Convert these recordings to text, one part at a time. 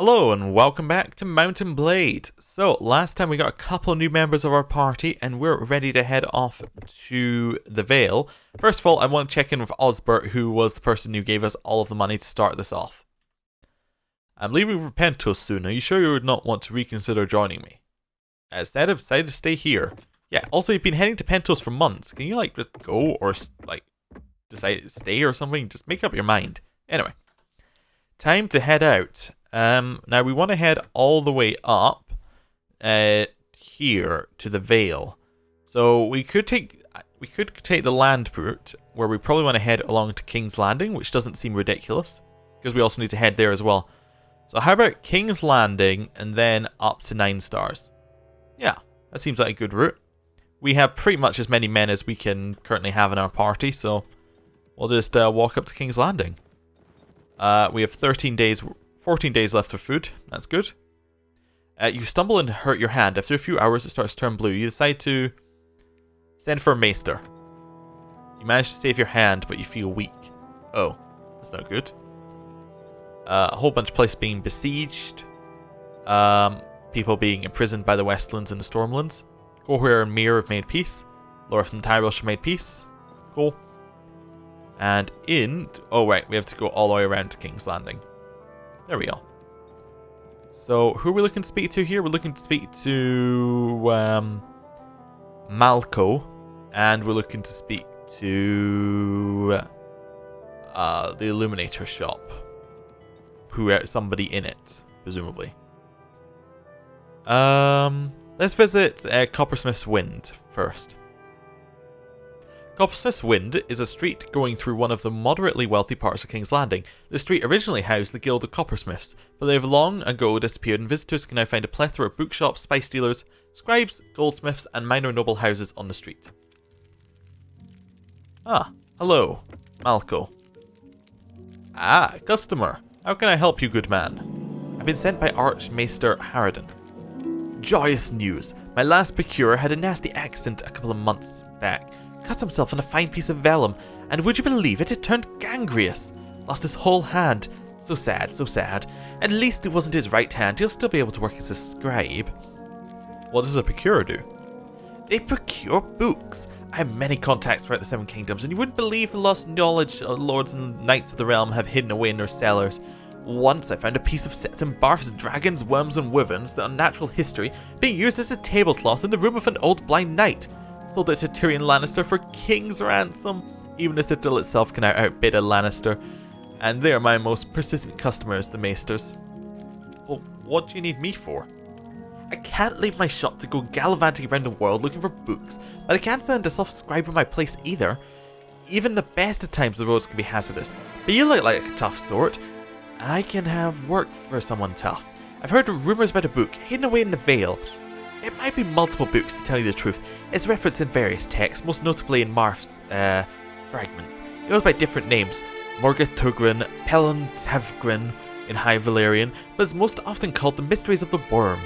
Hello and welcome back to Mountain Blade. So last time we got a couple new members of our party and we're ready to head off to the Vale. First of all, I want to check in with Osbert, who was the person who gave us all of the money to start this off. I'm leaving for Pentos soon. Are you sure you would not want to reconsider joining me? Instead, I've decided to stay here. Yeah, also you've been heading to Pentos for months. Can you just go or decide to stay or something? Just make up your mind. Anyway, time to head out. Now we want to head all the way up here to the Vale. So we could take the land route, where we probably want to head along to King's Landing, which doesn't seem ridiculous, because we also need to head there as well. So how about King's Landing and then up to 9 stars? Yeah, that seems like a good route. We have pretty much as many men as we can currently have in our party, so we'll just walk up to King's Landing. We have 14 days left of food. That's good. You stumble and hurt your hand. After a few hours, it starts to turn blue. You decide to send for a maester. You manage to save your hand, but you feel weak. Oh, that's not good. A whole bunch of places being besieged. People being imprisoned by the Westlands and the Stormlands. Gohir and Mir have made peace. Lorth and Tyrell have made peace. Cool. And oh right, we have to go all the way around to King's Landing. There we go. So, who are we looking to speak to here? We're looking to speak to Malco, and we're looking to speak to the Illuminator shop. Somebody in it, presumably. Let's visit Coppersmith's Wind first. Coppersmith's Wind is a street going through one of the moderately wealthy parts of King's Landing. The street originally housed the Guild of Coppersmiths, but they have long ago disappeared, and visitors can now find a plethora of bookshops, spice dealers, scribes, goldsmiths, and minor noble houses on the street. Ah, hello, Malco. Ah, customer. How can I help you, good man? I've been sent by Archmaester Harridan. Joyous news. My last procurer had a nasty accident a couple of months back. Cut himself on a fine piece of vellum, and would you believe it, it turned gangrenous. Lost his whole hand. So sad, so sad. At least it wasn't his right hand. He'll still be able to work as a scribe. What does a procurer do? They procure books. I have many contacts throughout the Seven Kingdoms, and you wouldn't believe the lost knowledge lords and knights of the realm have hidden away in their cellars. Once I found a piece of septum barfs, dragons, worms, and wyverns, the unnatural history, being used as a tablecloth in the room of an old blind knight. Sold it to Tyrion Lannister for king's ransom. Even the citadel itself can outbid a Lannister. And they are my most persistent customers, the maesters. Well, what do you need me for? I can't leave my shop to go gallivanting around the world looking for books, but I can't send a soft scribe in my place either. Even the best of times the roads can be hazardous. But you look like a tough sort. I can have work for someone tough. I've heard rumours about a book hidden away in the Vale. It might be multiple books, to tell you the truth. It's referenced in various texts, most notably in Marf's fragments. It goes by different names. Morgoth Tugrin, Pelham Tavgrin in High Valyrian, but it's most often called the Mysteries of the Worm.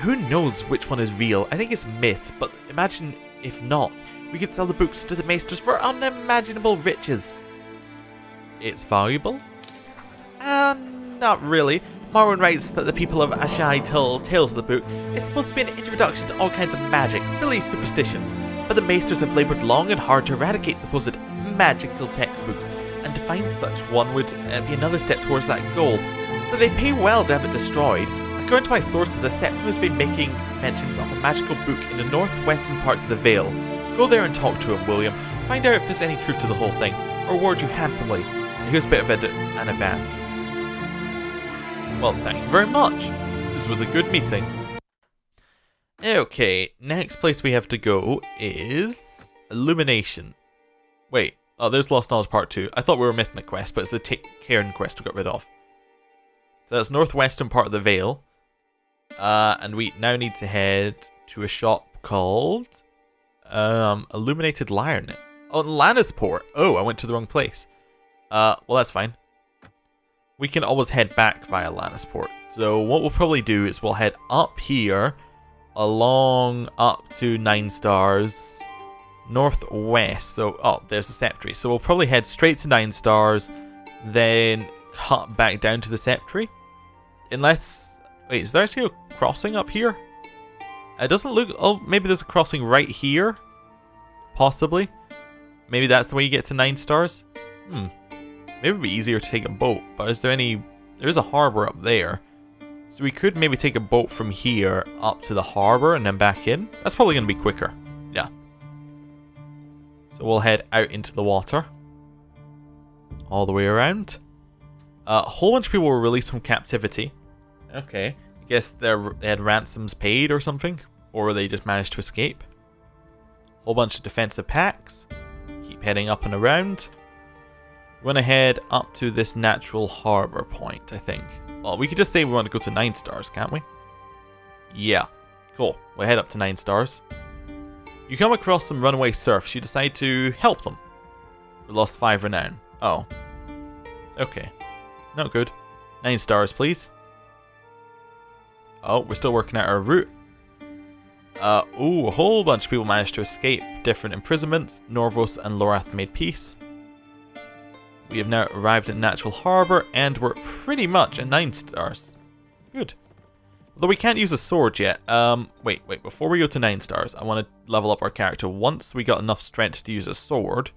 Who knows which one is real? I think it's myth, but imagine if not. We could sell the books to the maesters for unimaginable riches. It's valuable? Not really. Marwan writes that the people of Ashai tell tales of the book. It's supposed to be an introduction to all kinds of magic, silly superstitions, but the maesters have laboured long and hard to eradicate supposed magical textbooks, and to find such one would be another step towards that goal, so they pay well to have it destroyed. According to my sources, a Septim has been making mentions of a magical book in the northwestern parts of the Vale. Go there and talk to him, William. Find out if there's any truth to the whole thing, or reward you handsomely. And here's a bit of an advance. Well, thank you very much. This was a good meeting. Okay, next place we have to go is Illumination. Wait, oh, there's Lost Knowledge Part 2. I thought we were missing a quest, but it's the Cairn quest we got rid of. So that's northwestern part of the Vale. And we now need to head to a shop called Illuminated Lyre. Oh, Lannisport. Oh, I went to the wrong place. Well, that's fine. We can always head back via Lannisport. So what we'll probably do is we'll head up here, along up to 9 stars, northwest. So, oh, there's the Sceptry. So we'll probably head straight to 9 stars, then cut back down to the Sceptry. Unless... Wait, is there actually a crossing up here? It doesn't look... Oh, maybe there's a crossing right here? Possibly. Maybe that's the way you get to 9 stars? Maybe it'd be easier to take a boat, but is there any... There's a harbour up there. So we could maybe take a boat from here up to the harbour and then back in. That's probably going to be quicker. Yeah. So we'll head out into the water. All the way around. A whole bunch of people were released from captivity. Okay. I guess they had ransoms paid or something. Or they just managed to escape. Whole bunch of defensive packs. Keep heading up and around. We're going to head up to this natural harbour point, I think. Well, we could just say we want to go to 9 stars, can't we? Yeah. Cool. We'll head up to 9 stars. You come across some runaway serfs. You decide to help them. We lost 5 renown. Oh. Okay. Not good. 9 stars, please. Oh, we're still working out our route. Ooh, a whole bunch of people managed to escape different imprisonments. Norvos and Lorath made peace. We have now arrived at Natural Harbour, and we're pretty much at 9 stars. Good. Although we can't use a sword yet. Wait, before we go to 9 stars, I want to level up our character. Once we got enough strength to use a sword.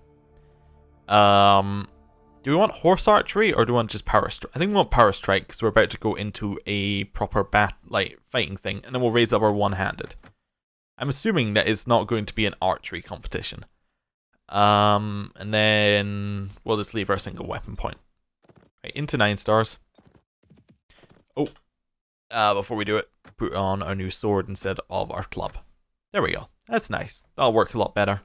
Do we want horse archery, or do we want just power strike? I think we want power strike, because we're about to go into a proper fighting thing, and then we'll raise up our one-handed. I'm assuming that it's not going to be an archery competition. And then we'll just leave our single weapon point. Right, into 9 stars. Oh, before we do it, put on our new sword instead of our club. There we go. That's nice. That'll work a lot better.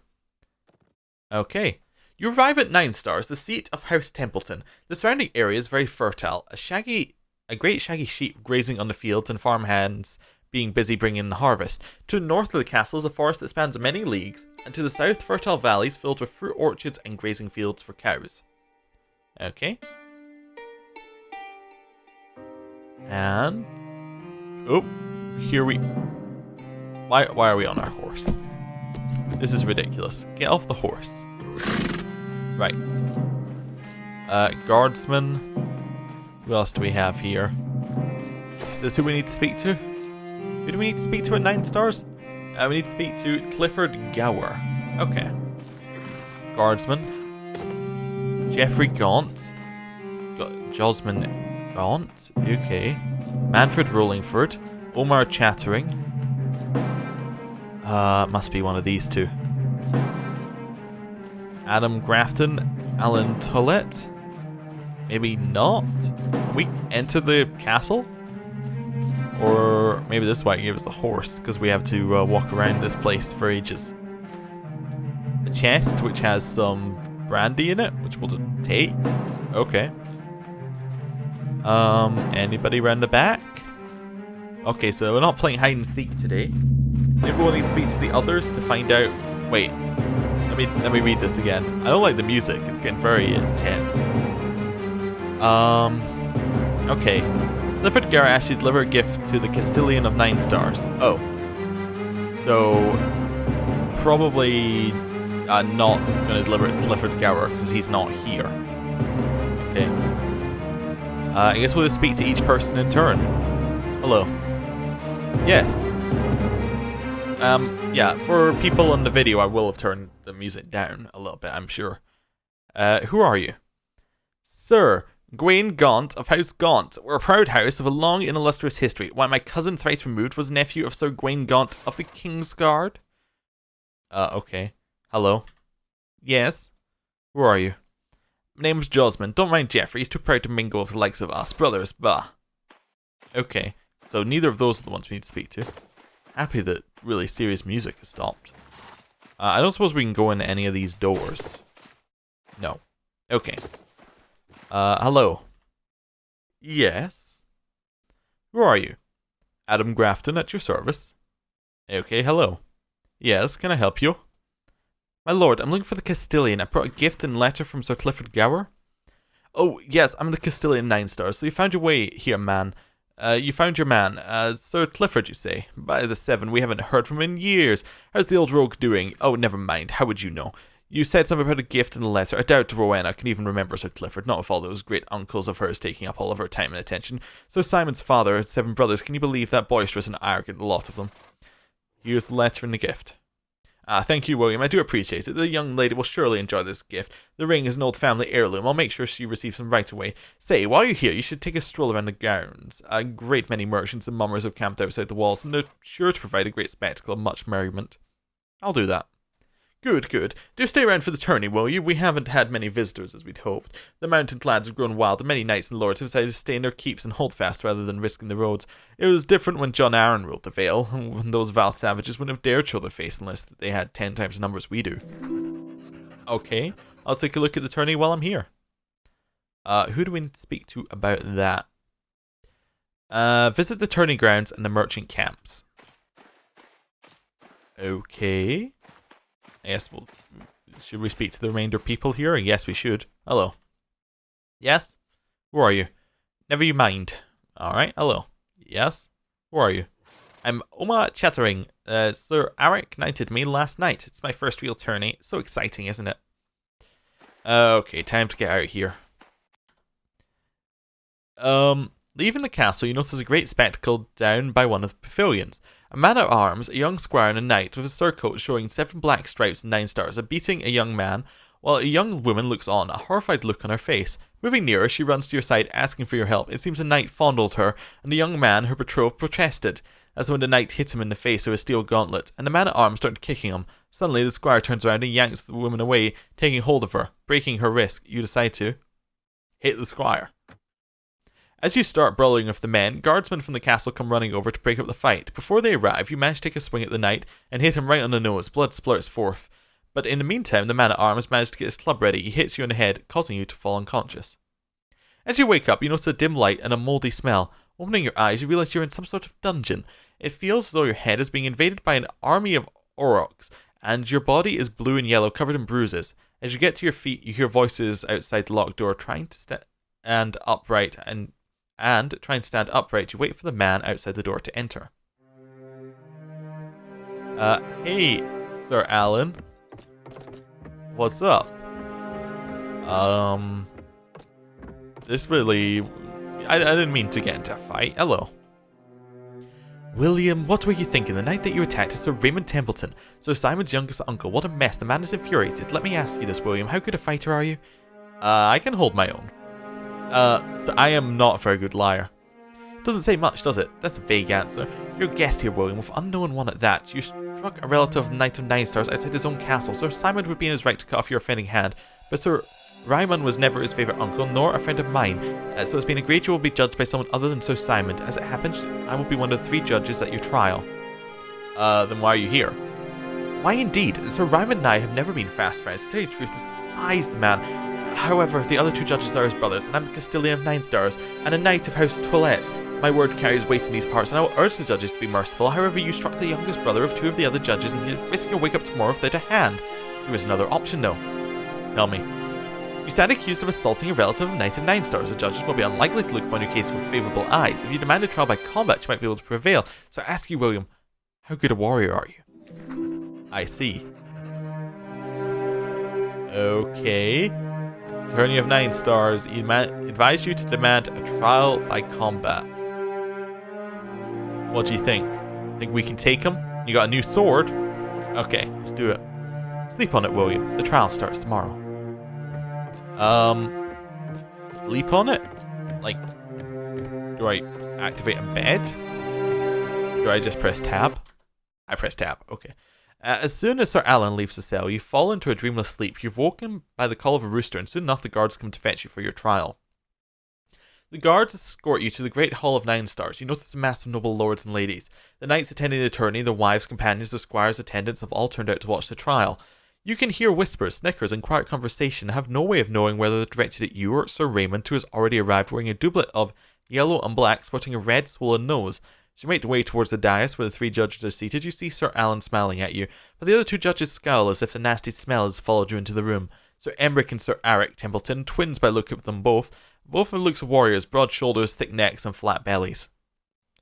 Okay. You arrive at 9 stars, the seat of House Templeton. The surrounding area is very fertile. A great shaggy sheep grazing on the fields and farmhands being busy bringing in the harvest. To the north of the castle is a forest that spans many leagues, and to the south, fertile valleys filled with fruit orchards and grazing fields for cows. Okay. And... oh, here we... Why are we on our horse? This is ridiculous. Get off the horse. Right. Guardsman. Who else do we have here? Is this who we need to speak to? Who do we need to speak to at 9 stars? We need to speak to Clifford Gower. Okay. Guardsman. Geoffrey Gaunt. Josman Gaunt. Okay. Manfred Rollingford. Omar Chattering. Must be one of these two. Adam Grafton. Alan Tullett. Maybe not? Can we enter the castle? Or maybe this is why it gave us the horse, because we have to walk around this place for ages. A chest which has some brandy in it, which we'll take. Okay. Anybody around the back? Okay, so we're not playing hide and seek today. Maybe we'll need to speak to the others to find out. Wait, let me read this again. I don't like the music; it's getting very intense. Okay. Clifford Gower asks you to deliver a gift to the Castilian of 9 stars. Oh. So, probably not going to deliver it to Clifford Gower because he's not here. Okay. I guess we'll just speak to each person in turn. Hello. Yes. Yeah, for people on the video, I will have turned the music down a little bit, I'm sure. Who are you? Sir Gawain Gaunt of House Gaunt. We're a proud house of a long and illustrious history. Why, my cousin thrice removed was nephew of Sir Gawain Gaunt of the King's Guard. Okay. Hello. Yes? Who are you? My name's Josman. Don't mind Geoffrey. He's too proud to mingle with the likes of us brothers. Bah. Okay. So neither of those are the ones we need to speak to. Happy that really serious music has stopped. I don't suppose we can go into any of these doors. No. Okay. Hello. Yes? Who are you? Adam Grafton at your service. Okay, hello. Yes, can I help you? My lord, I'm looking for the Castilian. I brought a gift and letter from Sir Clifford Gower. Oh, yes, I'm the Castilian 9 stars, so you found your way here, man. You found your man. Sir Clifford, you say? By the 7, we haven't heard from him in years. How's the old rogue doing? Oh, never mind. How would you know? You said something about a gift in the letter. I doubt Rowena can even remember Sir Clifford, not with all those great uncles of hers taking up all of her time and attention. So Simon's father had 7 brothers. Can you believe that boisterous and arrogant lot of them? Here's the letter and the gift. Thank you, William. I do appreciate it. The young lady will surely enjoy this gift. The ring is an old family heirloom. I'll make sure she receives them right away. Say, while you're here, you should take a stroll around the grounds. A great many merchants and mummers have camped outside the walls, and they're sure to provide a great spectacle and much merriment. I'll do that. Good, good. Do stay around for the tourney, will you? We haven't had many visitors as we'd hoped. The mountain clads have grown wild, and many knights and lords have decided to stay in their keeps and hold fast rather than risking the roads. It was different when John Arryn ruled the Vale, when those vile savages wouldn't have dared show their face unless they had 10 times the numbers we do. Okay, I'll take a look at the tourney while I'm here. Who do we need to speak to about that? Visit the tourney grounds and the merchant camps. Okay. Yes, should we speak to the remainder people here? Yes, we should. Hello. Yes? Who are you? Never you mind. Alright, hello. Yes? Who are you? I'm Oma Chattering. Sir Arik knighted me last night. It's my first real tourney. So exciting, isn't it? Okay, time to get out of here. Leaving the castle, you notice a great spectacle down by one of the pavilions. A man-at-arms, a young squire and a knight with a surcoat showing 7 black stripes and 9 stars are beating a young man, while a young woman looks on, a horrified look on her face. Moving nearer, she runs to your side, asking for your help. It seems the knight fondled her, and the young man, her betrothed, protested. That's when the knight hit him in the face with a steel gauntlet, and the man-at-arms started kicking him. Suddenly, the squire turns around and yanks the woman away, taking hold of her, breaking her wrist. You decide to hit the squire. As you start brawling with the men, guardsmen from the castle come running over to break up the fight. Before they arrive, you manage to take a swing at the knight and hit him right on the nose. Blood splurts forth. But in the meantime, the man-at-arms manages to get his club ready. He hits you in the head, causing you to fall unconscious. As you wake up, you notice a dim light and a mouldy smell. Opening your eyes, you realize you're in some sort of dungeon. It feels as though your head is being invaded by an army of aurochs, and your body is blue and yellow, covered in bruises. As you get to your feet, you hear voices outside the locked door, trying to stand upright and try and stand upright. You wait for the man outside the door to enter. Hey, Sir Alan. What's up? This really... I didn't mean to get into a fight. Hello. William, what were you thinking the night that you attacked Sir Raymond Templeton, Sir Simon's youngest uncle? What a mess. The man is infuriated. Let me ask you this, William. How good a fighter are you? I can hold my own. I am not a very good liar. Doesn't say much, does it? That's a vague answer. You're a guest here, William, with unknown one at that. You struck a relative of the Knight of 9 Stars outside his own castle. Sir Simon would be in his right to cut off your offending hand, but Sir Ryman was never his favourite uncle, nor a friend of mine, so it's been agreed you will be judged by someone other than Sir Simon. As it happens, I will be one of the 3 judges at your trial. Then why are you here? Why indeed? Sir Ryman and I have never been fast friends. To tell you the truth, I despise the man. However, the other 2 judges are his brothers, and I'm the Castilian of 9 Stars, and a knight of House Toilette. My word carries weight in these parts, and I will urge the judges to be merciful. However, you struck the youngest brother of 2 of the other judges, and you risk your wake up tomorrow without a hand. There is another option, though. Tell me. You stand accused of assaulting a relative of the Knight of 9 Stars. The judges will be unlikely to look upon your case with favourable eyes. If you demand a trial by combat, you might be able to prevail. So I ask you, William, how good a warrior are you? I see. Okay. Tourney of 9 Stars, advise you to demand a trial by combat. What do you think? Think we can take him? You got a new sword? Okay, let's do it. Sleep on it, William. The trial starts tomorrow. Sleep on it? Like, do I activate a bed? Do I just press tab? I press tab, okay. As soon as Sir Alan leaves the cell, you fall into a dreamless sleep. You're woken by the call of a rooster, and soon enough the guards come to fetch you for your trial. The guards escort you to the Great Hall of 9 Stars. You notice a mass of noble lords and ladies. The knights attending the tourney, their wives, companions, their squires, attendants have all turned out to watch the trial. You can hear whispers, snickers, and quiet conversation, and have no way of knowing whether they're directed at you or at Sir Raymond, who has already arrived wearing a doublet of yellow and black, sporting a red, swollen nose. As you make your way towards the dais where the 3 judges are seated, you see Sir Alan smiling at you, but the other 2 judges scowl as if the nasty smell has followed you into the room. Sir Emric and Sir Arik Templeton, twins by look of them both. Both have looks of warriors, broad shoulders, thick necks, and flat bellies.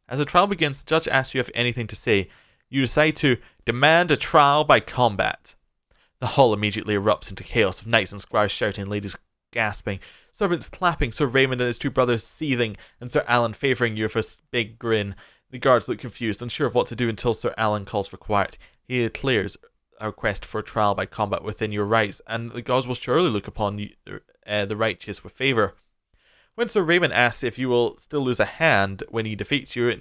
As the trial begins, the judge asks you if you have anything to say. You decide to demand a trial by combat. The hall immediately erupts into chaos of knights and squires shouting, ladies gasping, servants clapping, Sir Raymond and his two brothers seething, and Sir Alan favouring you with a big grin. The guards look confused, unsure of what to do until Sir Alan calls for quiet. He declares a request for trial by combat within your rights, and the gods will surely look upon you, the righteous with favour. When Sir Raymond asks if you will still lose a hand when he defeats you,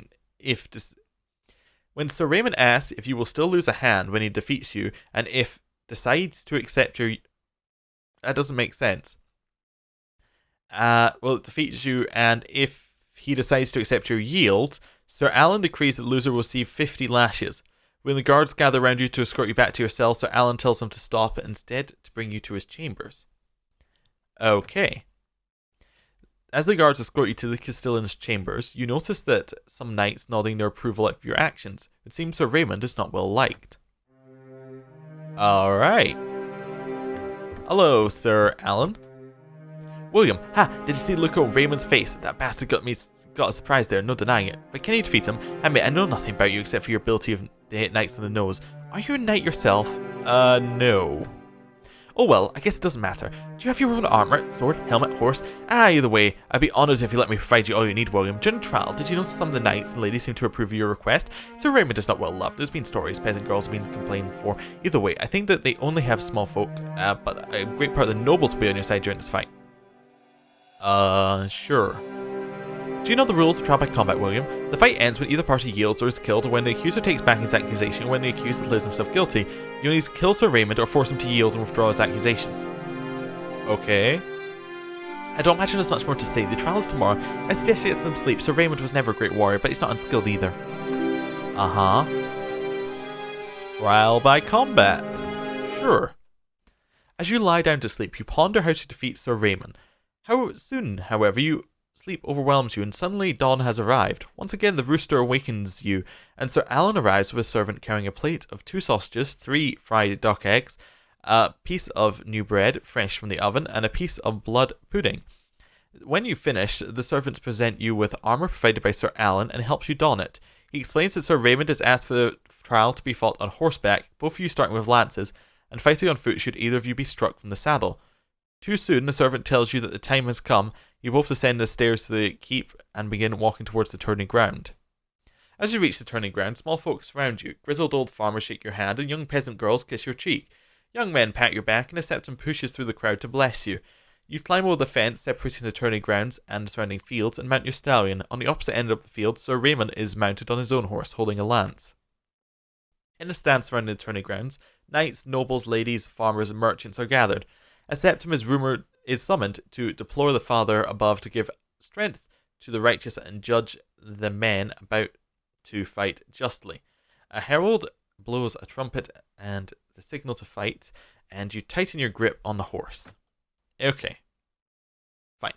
and if decides to accept your... That doesn't make sense. It defeats you, and if he decides to accept your yield, Sir Alan decrees that the loser will receive 50 lashes. When the guards gather around you to escort you back to your cell, Sir Alan tells them to stop and instead to bring you to his chambers. Okay. As the guards escort you to the Castellan's chambers, you notice that some knights nodding their approval of your actions. It seems Sir Raymond is not well liked. Alright. Hello, Sir Alan. William, did you see the look on Raymond's face? That bastard got a surprise there, no denying it. But can you defeat him? Admit, I know nothing about you except for your ability to hit knights on the nose. Are you a knight yourself? No. Oh well, I guess it doesn't matter. Do you have your own armour, sword, helmet, horse? Either way, I'd be honoured if you let me provide you all you need, William. During the trial, did you notice some of the knights and ladies seem to approve of your request? Sir Raymond is not well loved. There's been stories peasant girls have been complaining for. Either way, I think that they only have small folk, but a great part of the nobles will be on your side during this fight. Sure. Do you know the rules of trial by combat, William? The fight ends when either party yields or is killed, or when the accuser takes back his accusation, or when the accused declares himself guilty. You need to kill Sir Raymond or force him to yield and withdraw his accusations. Okay. I don't imagine there's much more to say. The trial is tomorrow. I suggest you get some sleep. Sir Raymond was never a great warrior, but he's not unskilled either. Trial by combat. Sure. As you lie down to sleep, you ponder how to defeat Sir Raymond. How soon, however, sleep overwhelms you, and suddenly dawn has arrived. Once again, the rooster awakens you, and Sir Alan arrives with a servant carrying a plate of 2 sausages, 3 fried duck eggs, a piece of new bread, fresh from the oven, and a piece of blood pudding. When you finish, the servants present you with armour provided by Sir Alan and helps you don it. He explains that Sir Raymond has asked for the trial to be fought on horseback, both of you starting with lances, and fighting on foot should either of you be struck from the saddle. Too soon, the servant tells you that the time has come. You both descend the stairs to the keep and begin walking towards the turning ground. As you reach the turning ground, small folk surround you. Grizzled old farmers shake your hand, and young peasant girls kiss your cheek. Young men pat your back, and a septon pushes through the crowd to bless you. You climb over the fence, separating the turning grounds and the surrounding fields, and mount your stallion. On the opposite end of the field, Sir Raymond is mounted on his own horse, holding a lance. In the stand surrounding the turning grounds, knights, nobles, ladies, farmers, and merchants are gathered. A septon is summoned to deplore the Father above to give strength to the righteous and judge the men about to fight justly. A herald blows a trumpet and the signal to fight, and you tighten your grip on the horse. Okay. Fine.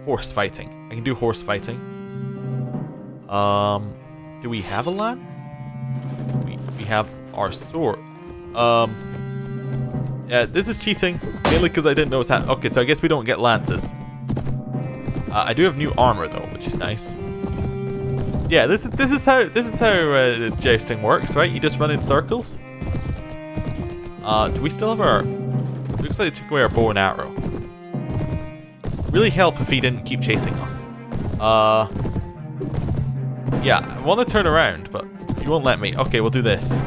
Horse fighting. I can do horse fighting. Do we have a lance? We have our sword. Yeah, this is cheating, mainly because I didn't know what's happening. Okay, so I guess we don't get lances. I do have new armor though, which is nice. Yeah, this is how jousting works, right? You just run in circles. Do we still have our? Looks like they took away our bow and arrow. Really help if he didn't keep chasing us. Yeah, I want to turn around, but he won't let me. Okay, we'll do this.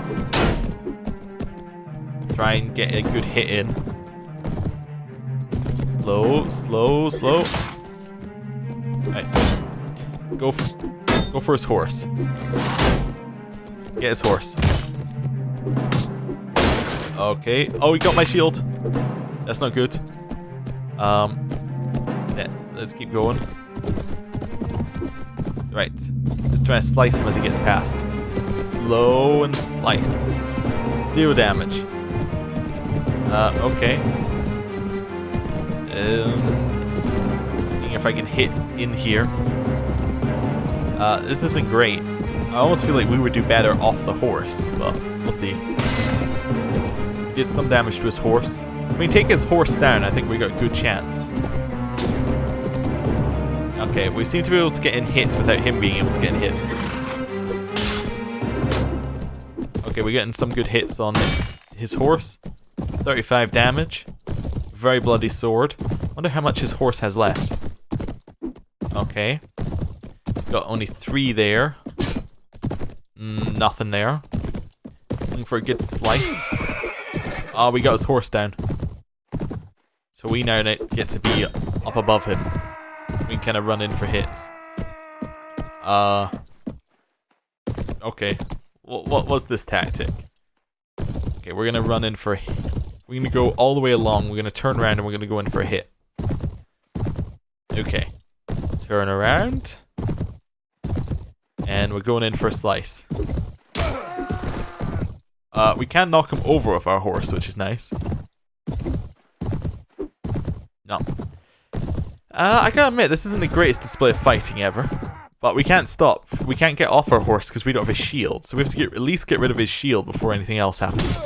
Try and get a good hit in. Slow. Right. Go for his horse. Get his horse. Okay. Oh, he got my shield. That's not good. Yeah, let's keep going. Right. Just try to slice him as he gets past. Slow and slice. 0 damage. Okay. Seeing if I can hit in here. This isn't great. I almost feel like we would do better off the horse, but we'll see. Did some damage to his horse. When we take his horse down, I think we got a good chance. Okay, we seem to be able to get in hits without him being able to get in hits. Okay, we're getting some good hits on his horse. 35 damage. Very bloody sword. Wonder how much his horse has left. Okay. Got only 3 there. Nothing there. Looking for a good slice. Oh, we got his horse down. So we now get to be up above him. We can kind of run in for hits. Okay. What was this tactic? Okay, we're gonna run in for... We're gonna go all the way along. We're gonna turn around and we're gonna go in for a hit. Okay. Turn around. And we're going in for a slice. We can knock him over with our horse, which is nice. No. I gotta admit, this isn't the greatest display of fighting ever. But we can't stop. We can't get off our horse because we don't have a shield. So we have to at least get rid of his shield before anything else happens.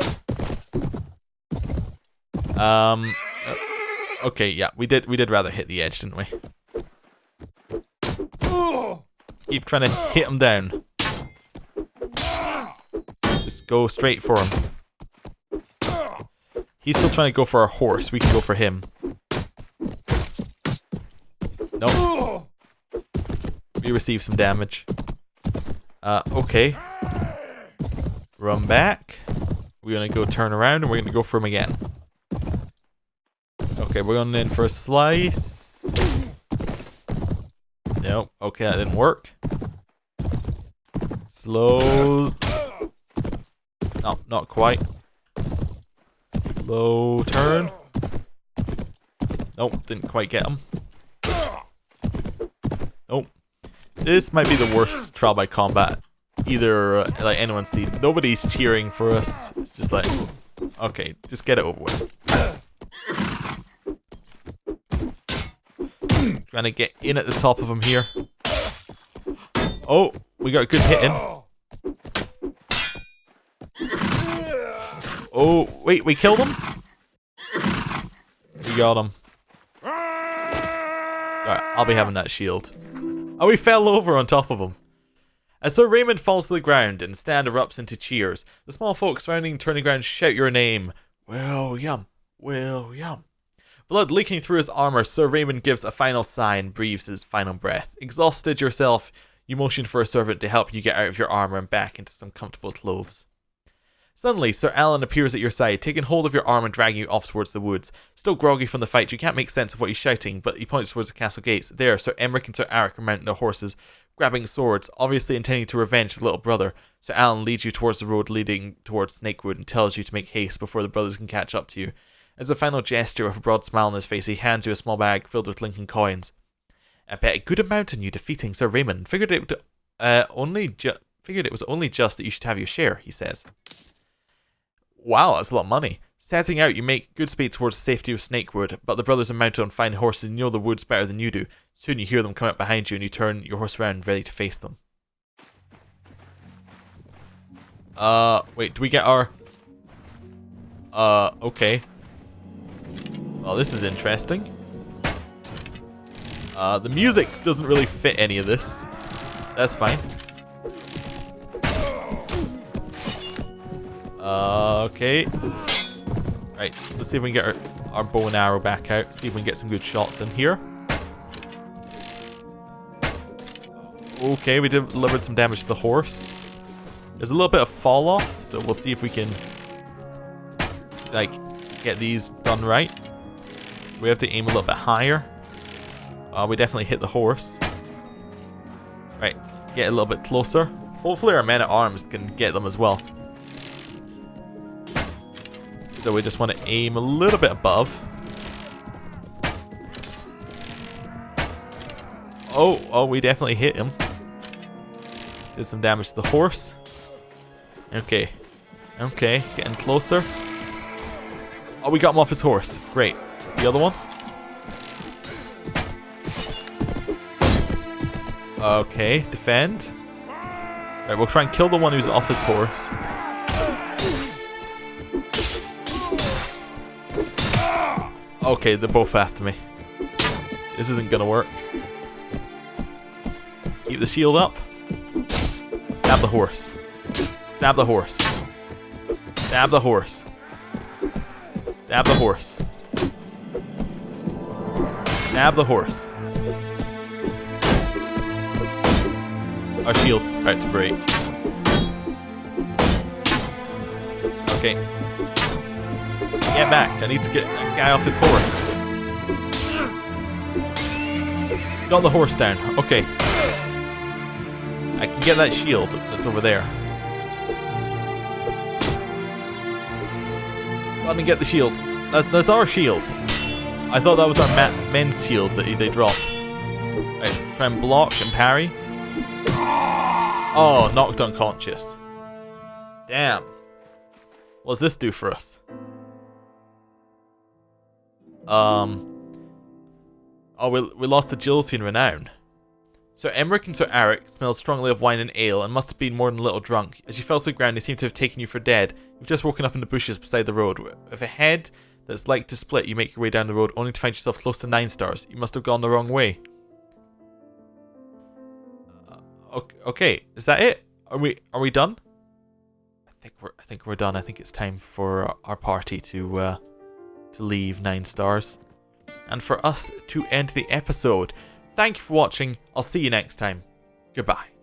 Okay, yeah, we did rather hit the edge, didn't we? Keep trying to hit him down. Just go straight for him. He's still trying to go for our horse. We can go for him. Nope. We receive some damage. Okay. Run back. We're gonna go turn around and we're gonna go for him again. Okay, we're going in for a slice. Nope. Okay, that didn't work. Slow. No, not quite. Slow turn. Nope, didn't quite get him. Nope. This might be the worst trial by combat either like anyone's seen. Nobody's cheering for us. It's just like, okay, just get it over with. Trying to get in at the top of him here. Oh, we got a good hit in. Oh, wait, we killed him? We got him. Alright, I'll be having that shield. Oh, we fell over on top of him. As Sir Raymond falls to the ground and stand erupts into cheers, the small folk surrounding turning ground shout your name. William, William. Blood leaking through his armor, Sir Raymond gives a final sigh and breathes his final breath. Exhausted yourself, you motion for a servant to help you get out of your armor and back into some comfortable clothes. Suddenly, Sir Alan appears at your side, taking hold of your arm and dragging you off towards the woods. Still groggy from the fight, you can't make sense of what he's shouting, but he points towards the castle gates. There, Sir Emmerich and Sir Eric are mounting their horses, grabbing swords, obviously intending to revenge the little brother. Sir Alan leads you towards the road leading towards Snakewood and tells you to make haste before the brothers can catch up to you. As a final gesture with a broad smile on his face, he hands you a small bag filled with Lincoln coins. I bet a good amount on you defeating Sir Raymond. Figured it was only just that you should have your share, he says. Wow, that's a lot of money. Setting out, you make good speed towards the safety of Snakewood, but the brothers are mounted on fine horses and you know the woods better than you do. Soon you hear them come up behind you and you turn your horse around ready to face them. Wait, do we get our... okay. Well, this is interesting. The music doesn't really fit any of this. That's fine. Okay. Right, let's see if we can get our bow and arrow back out. See if we can get some good shots in here. Okay, we delivered some damage to the horse. There's a little bit of fall off, so we'll see if we can like get these done right. We have to aim a little bit higher. We definitely hit the horse. Right, get a little bit closer. Hopefully our men at arms can get them as well. So we just want to aim a little bit above. Oh, we definitely hit him. Did some damage to the horse. Okay, getting closer. Oh, we got him off his horse. Great. The other one. Okay, defend. Right, we'll try and kill the one who's off his horse. Okay, they're both after me. This isn't gonna work. Keep the shield up. Stab the horse. Stab the horse. Stab the horse. Stab the horse. Stab the horse. Our shield's about to break. Okay. Get back. I need to get that guy off his horse. Got the horse down. Okay. I can get that shield that's over there. Let me get the shield. That's our shield. I thought that was our men's shield that they dropped. Right, try and block and parry. Oh, knocked unconscious. Damn. What does this do for us? Oh, we lost agility and renown. Sir Emmerich and Sir Arik smelled strongly of wine and ale and must have been more than a little drunk. As you fell to the ground, they seem to have taken you for dead. You've just woken up in the bushes beside the road. With a head that's like to split, you make your way down the road only to find yourself close to 9 stars. You must have gone the wrong way. Okay, is that it? Are we done? I think we're done. I think it's time for our party to leave 9 stars. And for us to end the episode. Thank you for watching. I'll see you next time. Goodbye.